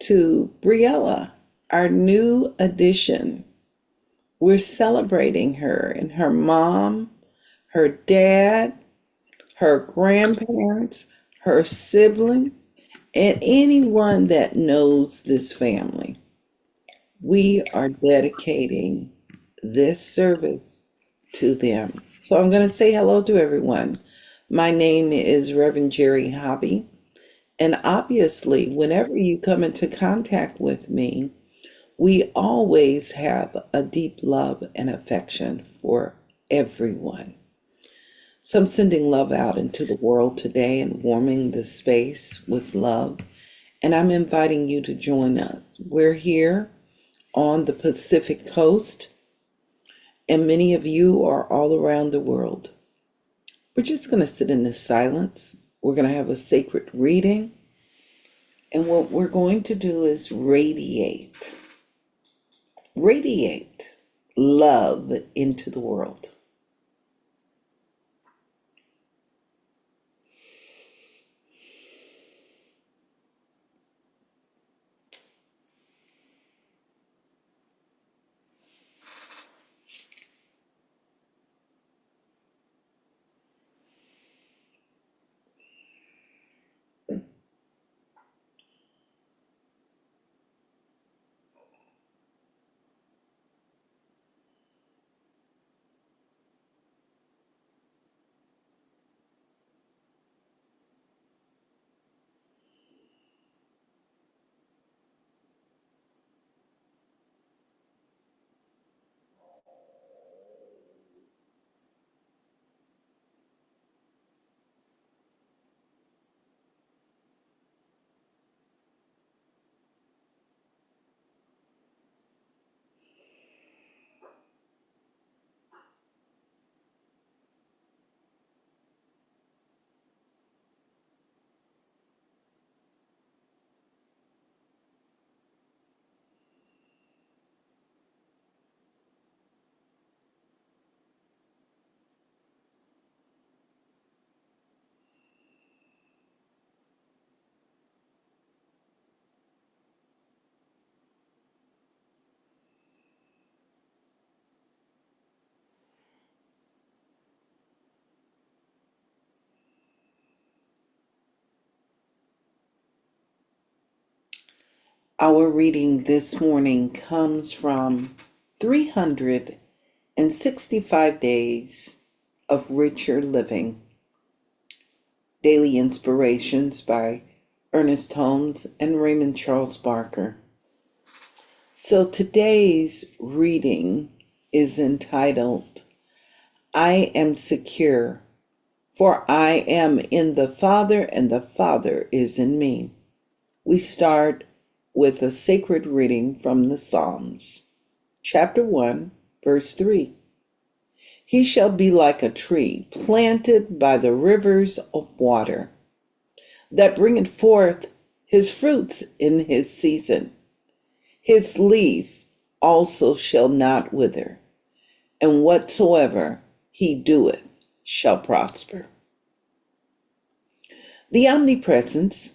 to Briella, our new addition. We're celebrating her and her mom, her dad, her grandparents, her siblings, and anyone that knows this family. We are dedicating this service to them. So I'm going to say hello to everyone. My name is Reverend Jerry Hobby. And obviously, whenever you come into contact with me, we always have a deep love and affection for everyone. So I'm sending love out into the world today and warming the space with love. And I'm inviting you to join us. We're here on the Pacific Coast, and many of you are all around the world. We're just going to sit in this silence. We're going to have a sacred reading. And what we're going to do is radiate love into the world. Our reading this morning comes from 365 Days of Richer Living. Daily Inspirations by Ernest Holmes and Raymond Charles Barker. So today's reading is entitled, I Am Secure, for I am in the Father and the Father is in me. We start with a sacred reading from the Psalms. Chapter 1, verse 3. He shall be like a tree planted by the rivers of water, that bringeth forth his fruits in his season. His leaf also shall not wither, and whatsoever he doeth shall prosper. The omnipresence,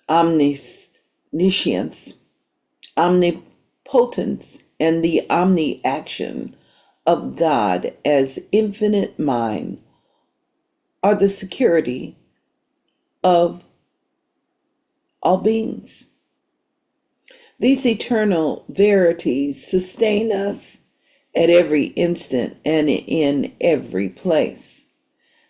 omniscience, omnipotence, and the omni-action of God as infinite mind are the security of all beings. These eternal verities sustain us at every instant and in every place.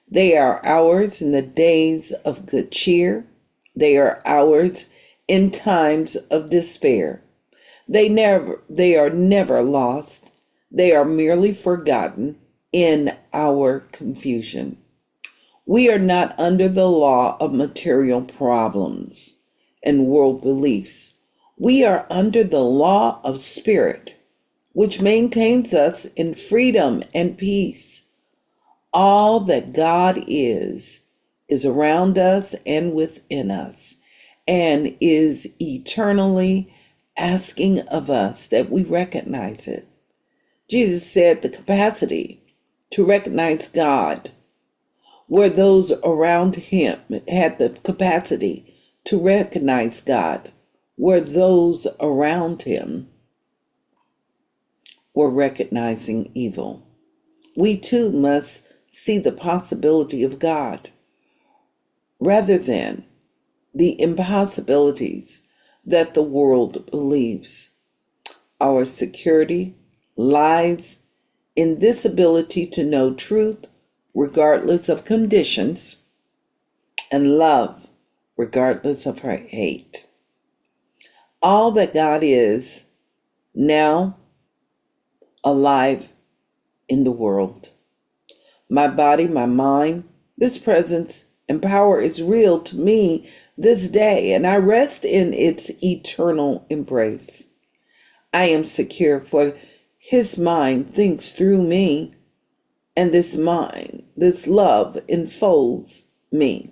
They are ours in the days of good cheer. They are ours in times of despair. They are never lost. They are merely forgotten in our confusion. We are not under the law of material problems and world beliefs. We are under the law of spirit, which maintains us in freedom and peace. All that God is around us and within us, and is eternally asking of us that we recognize it. Jesus said the capacity to recognize God, where those around him had the capacity to recognize God, where those around him were recognizing evil. We too must see the possibility of God rather than the impossibilities that the world believes. Our security lies in this ability to know truth regardless of conditions and love regardless of her hate. All that God is now alive in the world. My body, my mind, this presence and power is real to me this day, and I rest in its eternal embrace. I am secure, for his mind thinks through me, and this mind, this love enfolds me.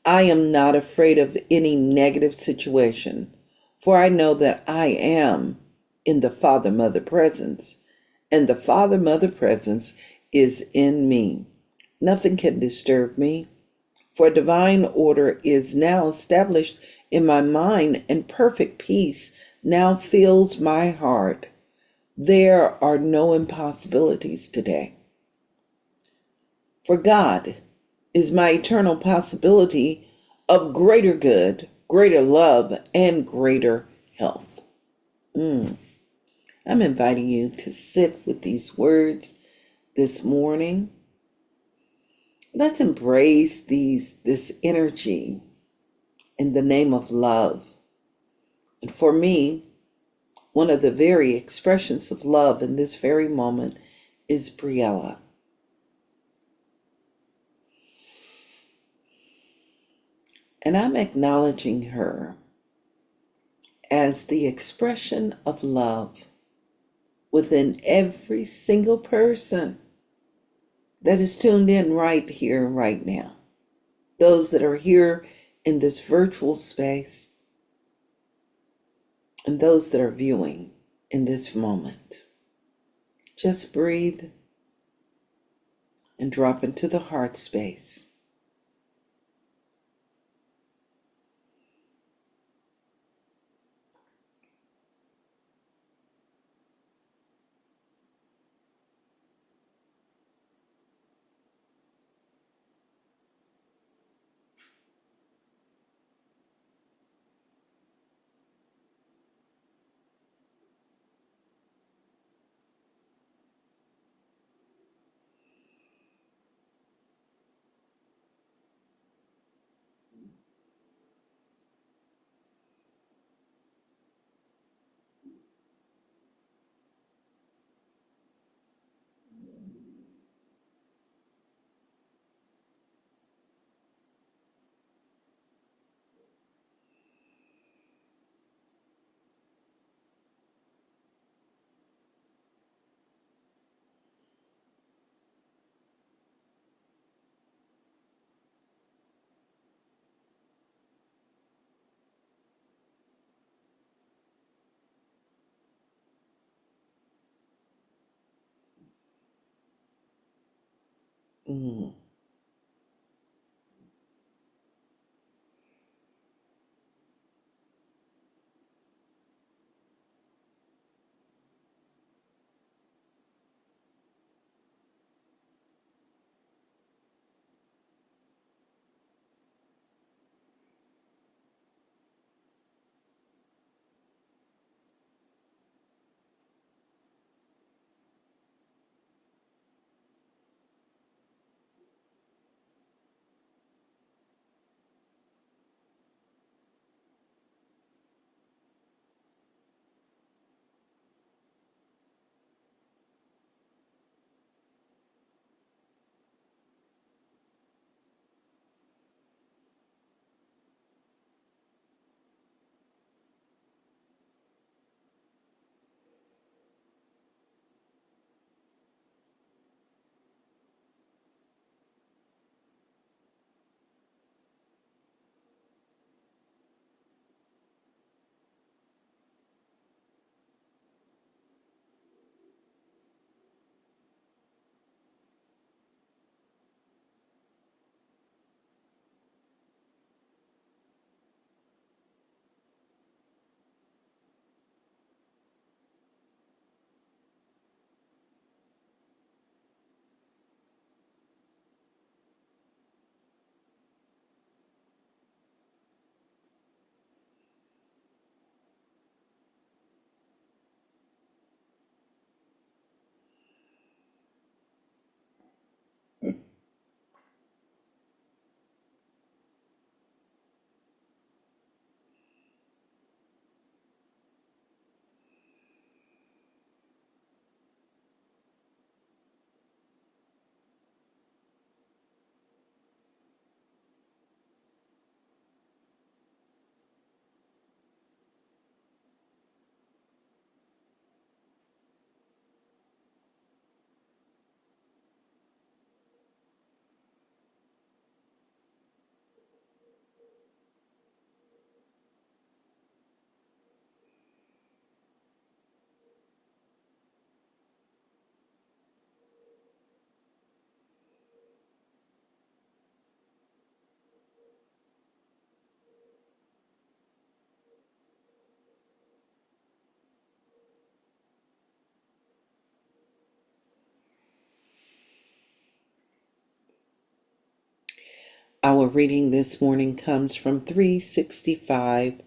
I am not afraid of any negative situation, for I know that I am in the Father Mother presence, and the Father Mother presence is in me. Nothing can disturb me, for divine order is now established in my mind, and perfect peace now fills my heart. There are no impossibilities today. For God is my eternal possibility of greater good, greater love, and greater health. I'm inviting you to sit with these words this morning. Let's embrace this energy in the name of love. And for me, one of the very expressions of love in this very moment is Briella. And I'm acknowledging her as the expression of love within every single person that is tuned in right here, right now. Those that are here in this virtual space, and those that are viewing in this moment. Just breathe and drop into the heart space. Mm. Our reading this morning comes from 365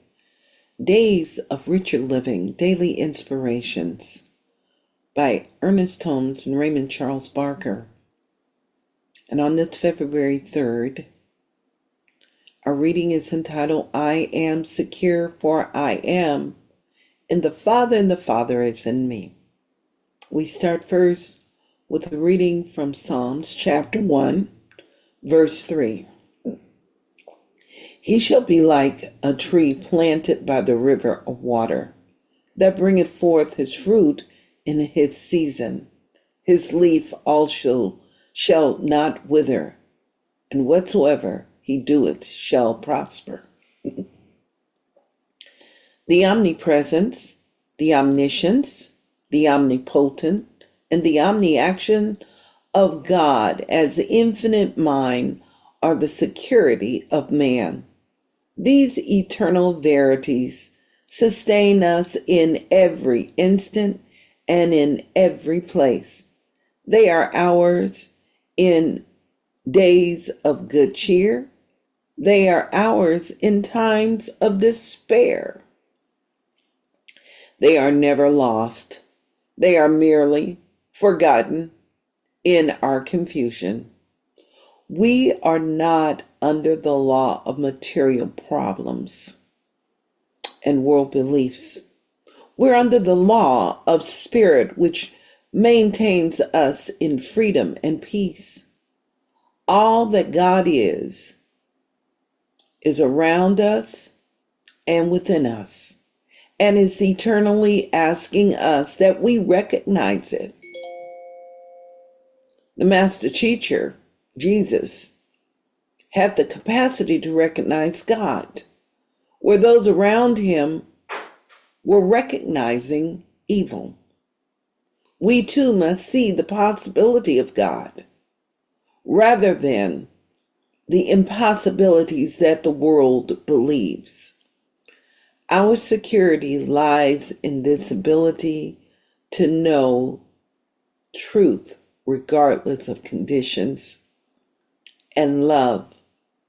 Days of Richer Living Daily Inspirations by Ernest Holmes and Raymond Charles Barker. And on this February 3rd, our reading is entitled, I Am Secure, for I Am in the Father, and the Father is in me. We start first with a reading from Psalms chapter 1, verse 3. He shall be like a tree planted by the river of water, that bringeth forth his fruit in his season. His leaf also shall not wither, and whatsoever he doeth shall prosper. The omnipresence, the omniscience, the omnipotent, and the omni-action of God as infinite mind are the security of man. These eternal verities sustain us in every instant and in every place. They are ours in days of good cheer. They are ours in times of despair. They are never lost. They are merely forgotten in our confusion. We are not under the law of material problems and world beliefs. We're under the law of spirit, which maintains us in freedom and peace. All that God is around us and within us, and is eternally asking us that we recognize it. The master teacher, Jesus, had the capacity to recognize God, where those around him were recognizing evil. We too must see the possibility of God rather than the impossibilities that the world believes. Our security lies in this ability to know truth regardless of conditions and love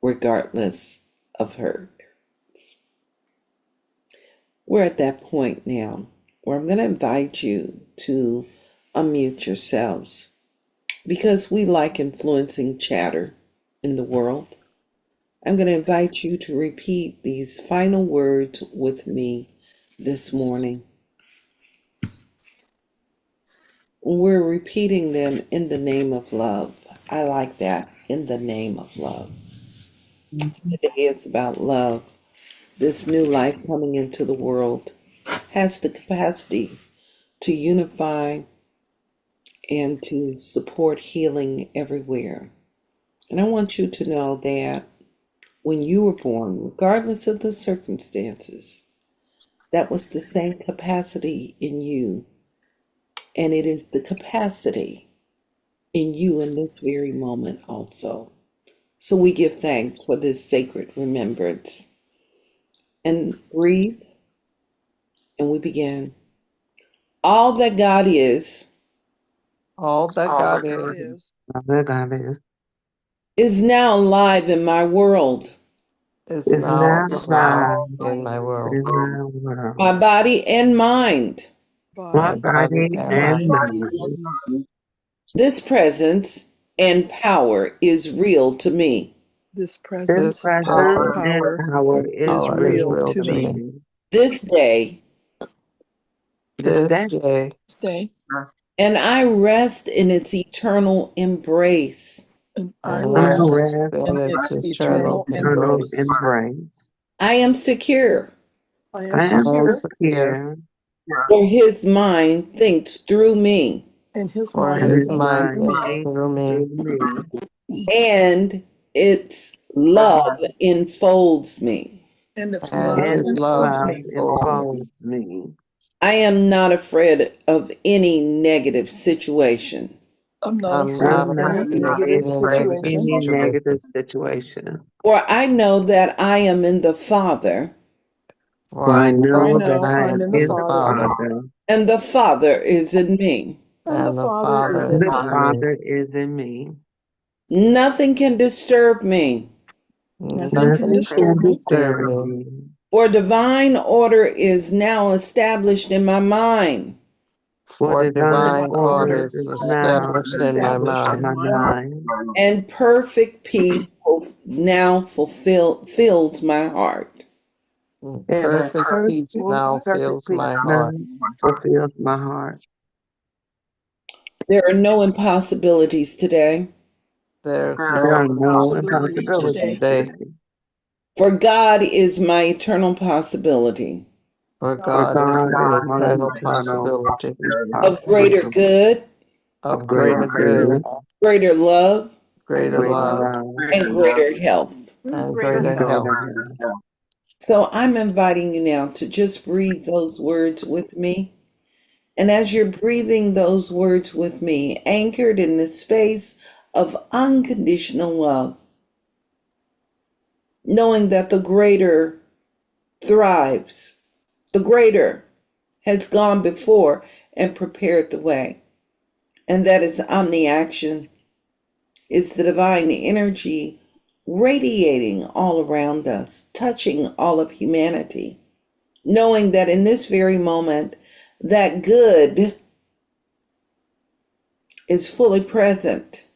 regardless of hurt. We're at that point now where I'm going to invite you to unmute yourselves because we like influencing chatter in the world. I'm going to invite you to repeat these final words with me this morning. We're repeating them in the name of love. I like that, in the name of love. Today is about love. This new life coming into the world has the capacity to unify and to support healing everywhere. And I want you to know that when you were born, regardless of the circumstances, that was the same capacity in you. And it is the capacity in you in this very moment also. So we give thanks for this sacred remembrance. And breathe, and we begin. All that God All that God is now alive in my world. is now alive in my world, in my world. My body and mind. My my body body and and mind. mind. This presence and power is real to me. This This This presence presence and power and power power and is is power is real real real to to to me. me. me. This day, This This day, day, Stay, and I rest in its eternal embrace. and I and I rest rest rest in in its its in eternal eternal eternal embrace. embrace. embrace. I am secure, I am I am I am secure, secure, secure, for his mind thinks through me, and his for and mind his his thinks mind through mind me, thinks thinks through me, through me, and its love enfolds me. and its and love and his its love enfolds love me. enfolds me. enfolds me. I am not afraid of any negative situation, I'm not I'm afraid not of I'm not any afraid of negative afraid any of negative situation, any situation, negative situation, for I know that I am in the Father, for for I I for I know know that know that I I'm am in I'm the in in the the Father, Father, Father, and the Father is in me. and the and the Father is Father in the is me. in me. Father is in me. Nothing can disturb me, Nothing can Nothing can disturb me. disturb me. For divine order is now established in my mind, For For divine divine order order is is now established in my established in my mind, mind, and perfect peace now fills my heart. and and perfect peace now perfect fills peace my now heart. fulfills my heart. There are no impossibilities today, There's There no are no Possibilities impossibilities impossibilities today. today, today. for God is my eternal possibility for For God is God my is my eternal eternal possibility of greater possibility good, of of greater greater good, good, greater love, greater greater love, love, and greater health. and Greater greater and health. health. greater health. So I'm inviting you now to just breathe those words with me. And as you're breathing those words with me, anchored in the space of unconditional love, knowing that the greater thrives, the greater has gone before and prepared the way. And that is omni-action, is the divine energy radiating all around us, touching all of humanity, knowing that in this very moment, that good is fully present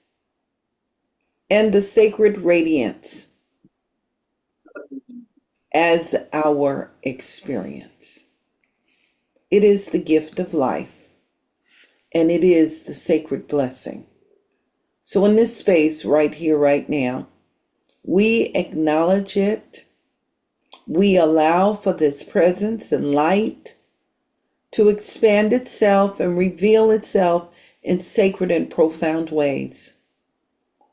and the sacred radiance as our experience. It is the gift of life and it is the sacred blessing. So, in this space, right here, right now, we acknowledge it. We allow for this presence and light to expand itself and reveal itself in sacred and profound ways.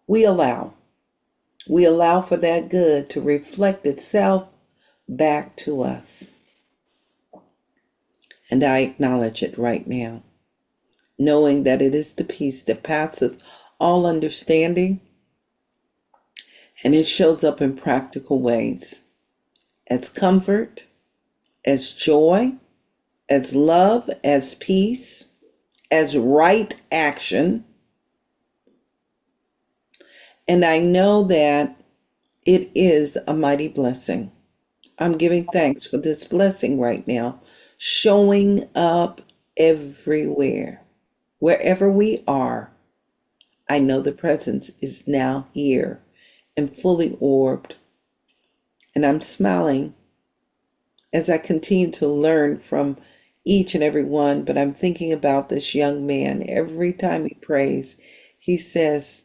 We allow. We allow for that good to reflect itself back to us. And I acknowledge it right now, knowing that it is the peace that passeth all understanding, and it shows up in practical ways as comfort, as joy, as love, as peace, as right action. And I know that it is a mighty blessing. I'm giving thanks for this blessing right now, showing up everywhere. Wherever we are, I know the presence is now here and fully orbed. And I'm smiling as I continue to learn from each and every one. But I'm thinking about this young man. Every time he prays, he says,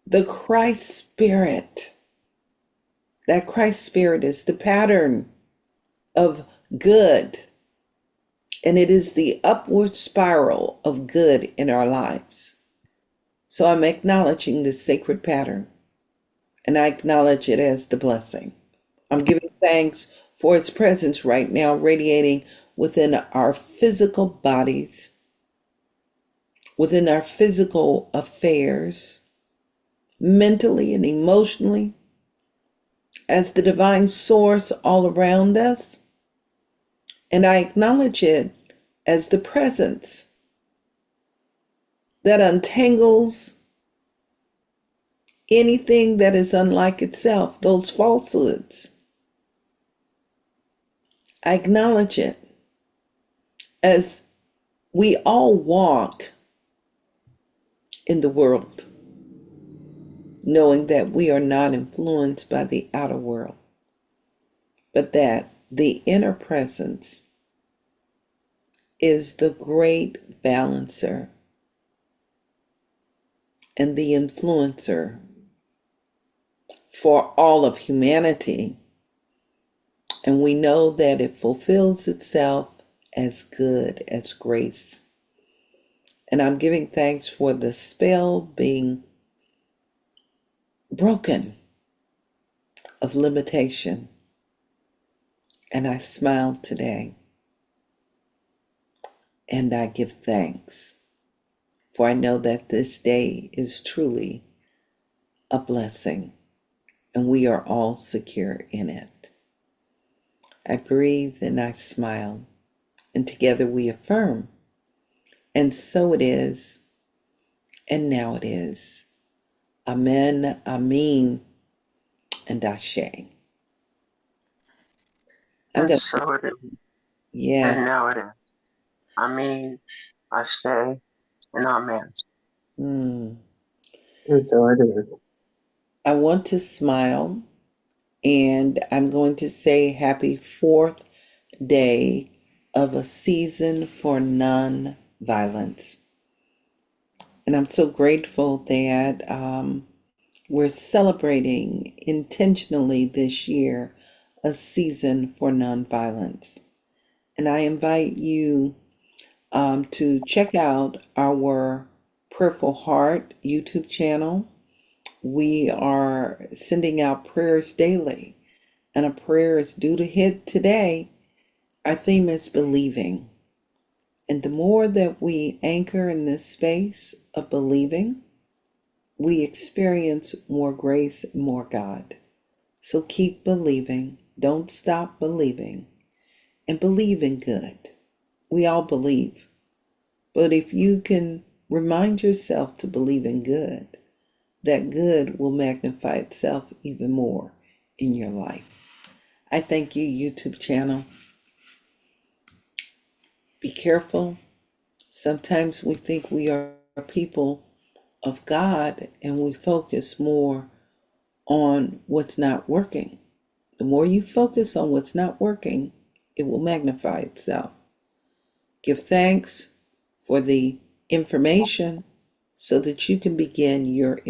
the Christ Spirit. That Christ Spirit is the pattern of good, and it is the upward spiral of good in our lives. So I'm acknowledging this sacred pattern, and I acknowledge it as the blessing. I'm giving thanks for its presence right now, radiating within our physical bodies, within our physical affairs, mentally and emotionally, as the divine source all around us. And I acknowledge it as the presence that untangles anything that is unlike itself, those falsehoods. I acknowledge it as we all walk in the world, knowing that we are not influenced by the outer world, but that the inner presence is the great balancer and the influencer for all of humanity. And we know that it fulfills itself as good, as grace. And I'm giving thanks for the spell being broken of limitation. And I smile today and I give thanks, for I know that this day is truly a blessing and we are all secure in it. I breathe and I smile, and together we affirm, and so it is, and now it is. Amen, Amen, and Ashe. I'm And gonna, so it is. yeah. And now it is. I mean, I stay and amen. Mm. And so it is. I want to smile, and I'm going to say happy fourth day of a season for non-violence. And I'm so grateful that we're celebrating intentionally this year a season for nonviolence. And I invite you to check out our Prayerful Heart YouTube channel. We are sending out prayers daily, and a prayer is due to hit today. Our theme is believing. And the more that we anchor in this space of believing, we experience more grace and more God. So keep believing. Don't stop believing. And believe in good. We all believe. But if you can remind yourself to believe in good, that good will magnify itself even more in your life. I thank you, YouTube channel. Be careful. Sometimes we think we are people of God and we focus more on what's not working. The more you focus on what's not working, it will magnify itself. Give thanks for the information so that you can begin your inner